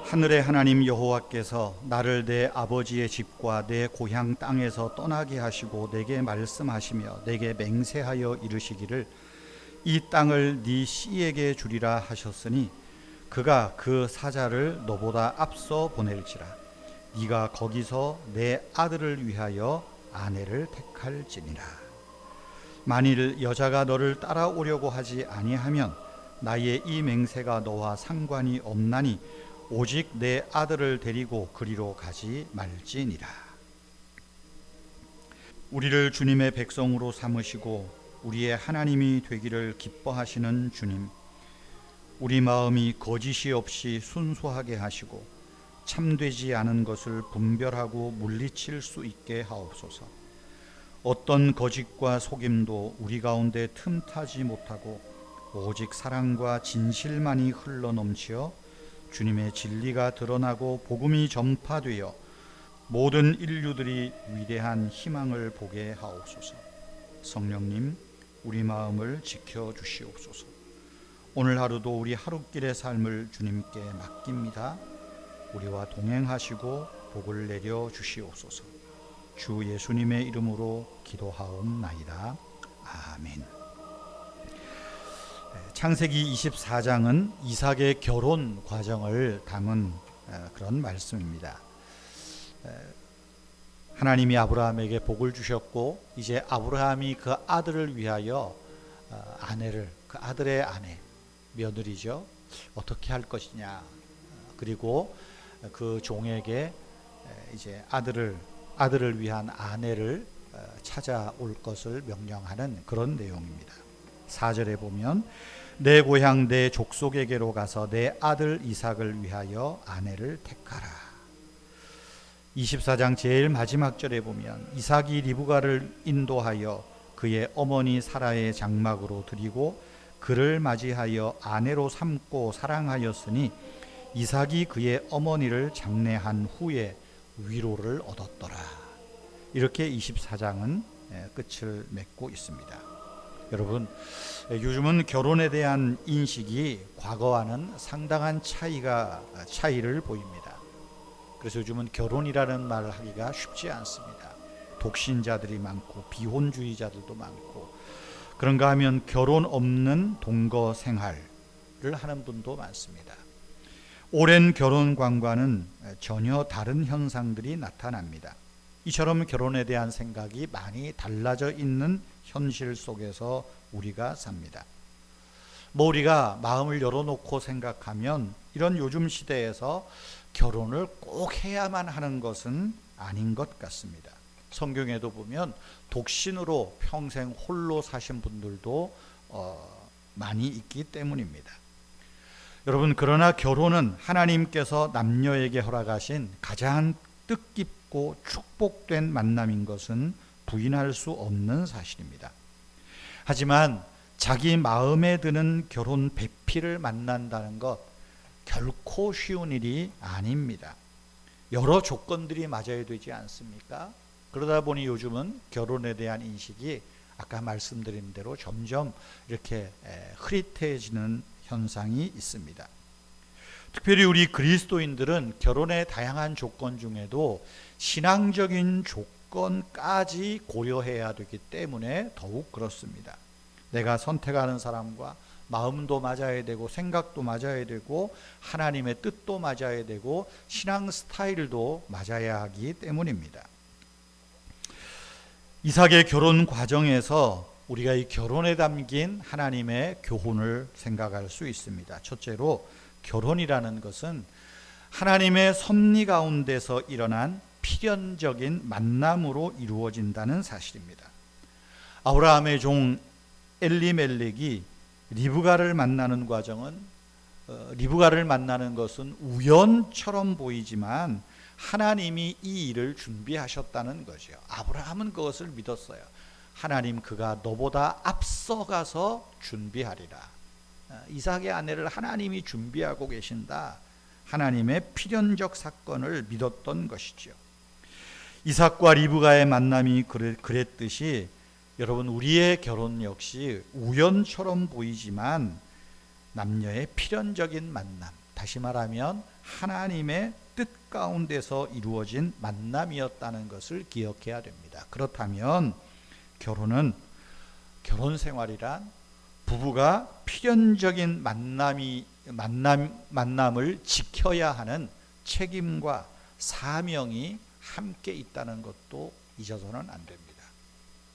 하늘의 하나님 여호와께서 나를 내 아버지의 집과 내 고향 땅에서 떠나게 하시고 내게 말씀하시며 내게 맹세하여 이르시기를 이 땅을 네 씨에게 주리라 하셨으니 그가 그 사자를 너보다 앞서 보낼지라. 네가 거기서 내 아들을 위하여 아내를 택할지니라. 만일 여자가 너를 따라오려고 하지 아니하면 나의 이 맹세가 너와 상관이 없나니 오직 내 아들을 데리고 그리로 가지 말지니라. 우리를 주님의 백성으로 삼으시고 우리의 하나님이 되기를 기뻐하시는 주님, 우리 마음이 거짓이 없이 순수하게 하시고 참되지 않은 것을 분별하고 물리칠 수 있게 하옵소서. 어떤 거짓과 속임도 우리 가운데 틈타지 못하고 오직 사랑과 진실만이 흘러넘치어 주님의 진리가 드러나고 복음이 전파되어 모든 인류들이 위대한 희망을 보게 하옵소서. 성령님, 우리 마음을 지켜주시옵소서. 오늘 하루도 우리 하루길의 삶을 주님께 맡깁니다. 우리와 동행하시고 복을 내려 주시옵소서. 주 예수님의 이름으로 기도하옵나이다. 아멘. 창세기 24장은 이삭의 결혼 과정을 담은 그런 말씀입니다. 하나님이 아브라함에게 복을 주셨고 이제 아브라함이 그 아들을 위하여 아내를, 그 아들의 아내, 며느리죠, 어떻게 할 것이냐, 그리고 그 종에게 이제 아들을 위한 아내를 찾아올 것을 명령하는 그런 내용입니다. 4절에 보면 내 고향 내 족속에게로 가서 내 아들 이삭을 위하여 아내를 택하라. 24장 제일 마지막 절에 보면 이삭이 리브가를 인도하여 그의 어머니 사라의 장막으로 들이고 그를 맞이하여 아내로 삼고 사랑하였으니 이삭이 그의 어머니를 장례한 후에 위로를 얻었더라. 이렇게 24장은 끝을 맺고 있습니다. 여러분, 요즘은 결혼에 대한 인식이 과거와는 상당한 차이를 보입니다. 그래서 요즘은 결혼이라는 말을 하기가 쉽지 않습니다. 독신자들이 많고 비혼주의자들도 많고, 그런가 하면 결혼 없는 동거 생활을 하는 분도 많습니다. 오랜 결혼관과는 전혀 다른 현상들이 나타납니다. 이처럼 결혼에 대한 생각이 많이 달라져 있는 현실 속에서 우리가 삽니다. 우리가 마음을 열어놓고 생각하면 이런 요즘 시대에서 결혼을 꼭 해야만 하는 것은 아닌 것 같습니다. 성경에도 보면 독신으로 평생 홀로 사신 분들도 많이 있기 때문입니다. 여러분, 그러나 결혼은 하나님께서 남녀에게 허락하신 가장 뜻깊고 축복된 만남인 것은 부인할 수 없는 사실입니다. 하지만 자기 마음에 드는 결혼 배필을 만난다는 것 결코 쉬운 일이 아닙니다. 여러 조건들이 맞아야 되지 않습니까? 그러다 보니 요즘은 결혼에 대한 인식이 아까 말씀드린 대로 점점 이렇게 흐릿해지는 현상이 있습니다. 특별히 우리 그리스도인들은 결혼의 다양한 조건 중에도 신앙적인 조건까지 고려해야 되기 때문에 더욱 그렇습니다. 내가 선택하는 사람과 마음도 맞아야 되고 생각도 맞아야 되고 하나님의 뜻도 맞아야 되고 신앙 스타일도 맞아야 하기 때문입니다. 이삭의 결혼 과정에서 우리가 이 결혼에 담긴 하나님의 교훈을 생각할 수 있습니다. 첫째로, 결혼이라는 것은 하나님의 섭리 가운데서 일어난 필연적인 만남으로 이루어진다는 사실입니다. 아브라함의 종 엘리멜렉이 리브가를 만나는 과정은 리브가를 만나는 것은 우연처럼 보이지만 하나님이 이 일을 준비하셨다는 거죠. 아브라함은 그것을 믿었어요. 하나님, 그가 너보다 앞서가서 준비하리라. 이삭의 아내를 하나님이 준비하고 계신다. 하나님의 필연적 사건을 믿었던 것이죠. 이삭과 리브가의 만남이 그랬듯이 여러분, 우리의 결혼 역시 우연처럼 보이지만 남녀의 필연적인 만남, 다시 말하면 하나님의 뜻 가운데서 이루어진 만남이었다는 것을 기억해야 됩니다. 그렇다면 결혼 생활이란 부부가 필연적인 만남을 지켜야 하는 책임과 사명이 함께 있다는 것도 잊어서는 안 됩니다.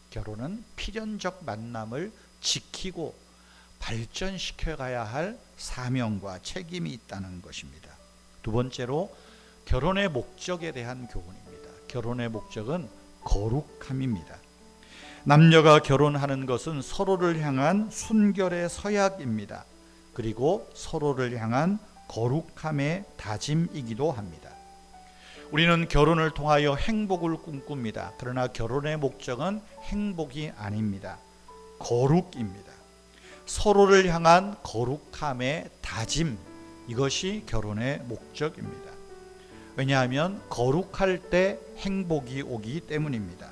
결혼은 필연적 만남을 지키고 발전시켜 가야 할 사명과 책임이 있다는 것입니다. 두 번째로 결혼의 목적에 대한 교훈입니다. 결혼의 목적은 거룩함입니다. 남녀가 결혼하는 것은 서로를 향한 순결의 서약입니다. 그리고 서로를 향한 거룩함의 다짐이기도 합니다. 우리는 결혼을 통하여 행복을 꿈꿉니다. 그러나 결혼의 목적은 행복이 아닙니다. 거룩입니다. 서로를 향한 거룩함의 다짐, 이것이 결혼의 목적입니다. 왜냐하면 거룩할 때 행복이 오기 때문입니다.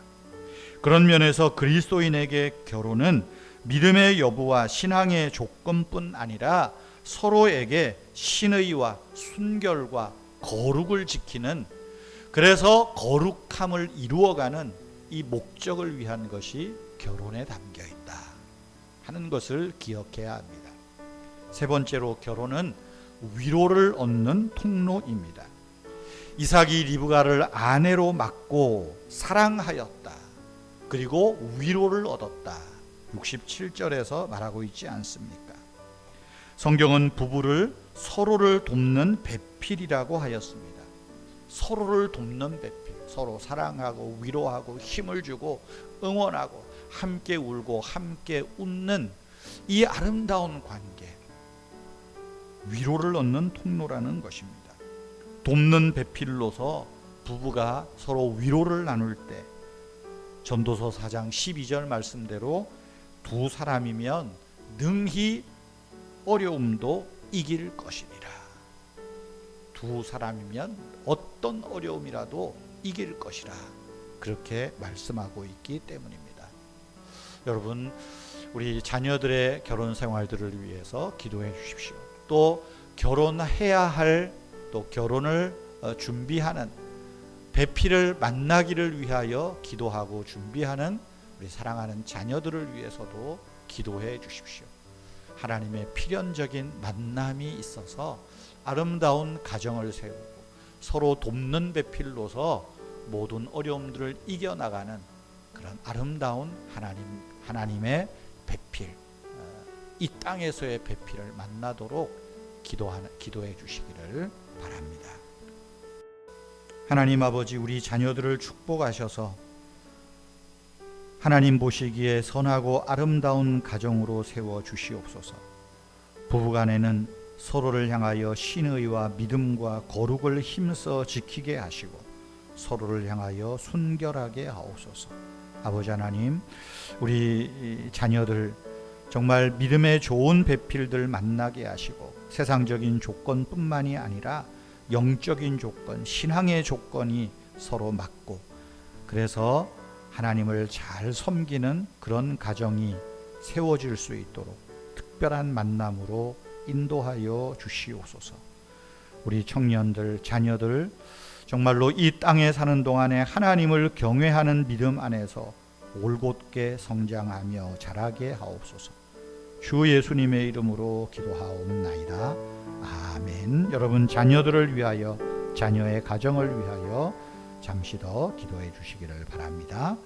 그런 면에서 그리스도인에게 결혼은 믿음의 여부와 신앙의 조건뿐 아니라 서로에게 신의와 순결과 거룩을 지키는, 그래서 거룩함을 이루어가는 이 목적을 위한 것이 결혼에 담겨 있다 하는 것을 기억해야 합니다. 세 번째로 결혼은 위로를 얻는 통로입니다. 이삭이 리브가를 아내로 맞고 사랑하였다. 그리고 위로를 얻었다. 67절에서 말하고 있지 않습니까? 성경은 부부를 서로를 돕는 배필이라고 하였습니다. 서로를 돕는 배필, 서로 사랑하고 위로하고 힘을 주고 응원하고 함께 울고 함께 웃는 이 아름다운 관계, 위로를 얻는 통로라는 것입니다. 돕는 배필로서 부부가 서로 위로를 나눌 때 전도서 4장 12절 말씀대로 두 사람이면 능히 어려움도 이길 것이니라. 두 사람이면 어떤 어려움이라도 이길 것이라, 그렇게 말씀하고 있기 때문입니다. 여러분, 우리 자녀들의 결혼 생활들을 위해서 기도해 주십시오. 또 결혼해야 할, 또 결혼을 준비하는 배필을 만나기를 위하여 기도하고 준비하는 우리 사랑하는 자녀들을 위해서도 기도해 주십시오. 하나님의 필연적인 만남이 있어서 아름다운 가정을 세우고 서로 돕는 배필로서 모든 어려움들을 이겨나가는 그런 아름다운 하나님의 배필, 이 땅에서의 배필을 만나도록 기도해 주시기를 바랍니다. 하나님 아버지, 우리 자녀들을 축복하셔서 하나님 보시기에 선하고 아름다운 가정으로 세워 주시옵소서. 부부간에는 서로를 향하여 신의와 믿음과 거룩을 힘써 지키게 하시고 서로를 향하여 순결하게 하옵소서. 아버지 하나님, 우리 자녀들 정말 믿음의 좋은 배필들 만나게 하시고 세상적인 조건뿐만이 아니라 영적인 조건, 신앙의 조건이 서로 맞고, 그래서 하나님을 잘 섬기는 그런 가정이 세워질 수 있도록 특별한 만남으로 인도하여 주시옵소서. 우리 청년들, 자녀들 정말로 이 땅에 사는 동안에 하나님을 경외하는 믿음 안에서 올곧게 성장하며 자라게 하옵소서. 주 예수님의 이름으로 기도하옵나이다. 아멘. 여러분, 자녀들을 위하여, 자녀의 가정을 위하여 잠시 더 기도해 주시기를 바랍니다.